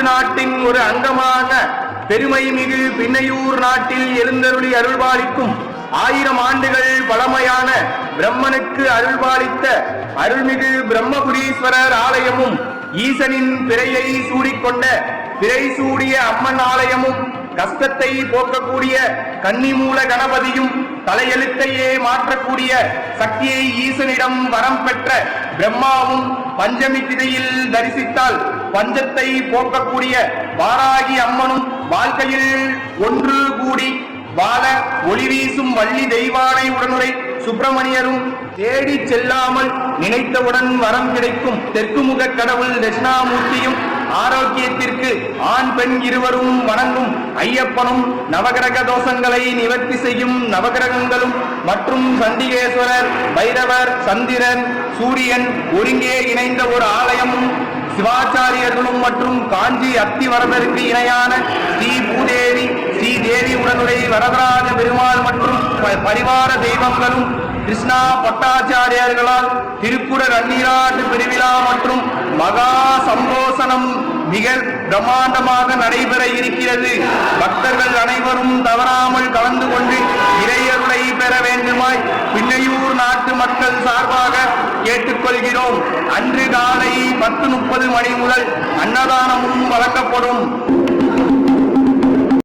தமிழ்நாட்டின் ஒரு அங்கமான பெருமை மிகு பின்னையூர் நாட்டில் எழுந்தருளி அருள்பாலிக்கும் 1000 ஆண்டுகள் பழமையான பிரம்மனுக்கு அருள்பாலித்த அருள்மிகு பிரம்மபுரீஸ்வரர் ஆலயமும் ஈசனின் பிறையை சூடிக்கொண்ட பிறை சூடிய அம்மன் ஆலயமும் கஷ்டத்தை போக்கக்கூடிய கன்னிமூல கணபதியும் தலையெழுத்தையே மாற்றக்கூடிய சக்தியை ஈசனிடம் வரம் பெற்ற பிரம்மாவும் பஞ்சமி திதியில் தரிசித்தால் பஞ்சத்தை போக்கக்கூடிய வாராகி அம்மனும் வாழ்க்கையில் ஒன்று கூடி வாழ ஒளி வீசும் வள்ளி தெய்வானை உடனுரை சுப்பிரமணியரும் தேடி செல்லாமல் நினைத்தவுடன் வரம் கிடைக்கும் தெற்கு முக கடவுள் தட்சிணாமூர்த்தியும் ஆரோக்கியத்திற்கு ஆண் பெண் இருவரும் வணங்கும் ஐயப்பனும் நவகிரக தோஷங்களை நிவர்த்தி செய்யும் நவகிரகங்களும் மற்றும் சண்டிகேஸ்வரர் பைரவர் சந்திரன் சூரியன் ஒருங்கே இணைந்த ஒரு ஆலயமும் சிவாச்சாரியர்களும் மற்றும் காஞ்சி அத்திவரதருக்கு இணையான ஸ்ரீ பூதேவி ஸ்ரீ தேவி உடனுரை வரதராஜ பெருமாள் மற்றும் பரிவார தெய்வங்களும் கிருஷ்ணா பட்டாச்சாரியர்களால் திருக்குறள் அந்நீராட்டு பெருவிழா மற்றும் மகா சம்போசனம் மிக பிரம்மாண்டமாக நடைபெற இருக்கிறது. பக்தர்கள் அனைவரும் தவறாமல் கலந்து கொண்டு இறையருளை பெற வேண்டுமாய் பின்னையூர் நாட்டு மக்கள் சார்பாக கேட்டுக்கொள்கிறோம். அன்று காலை 10:30 மணி முதல் அன்னதானமும் வழங்கப்படும்.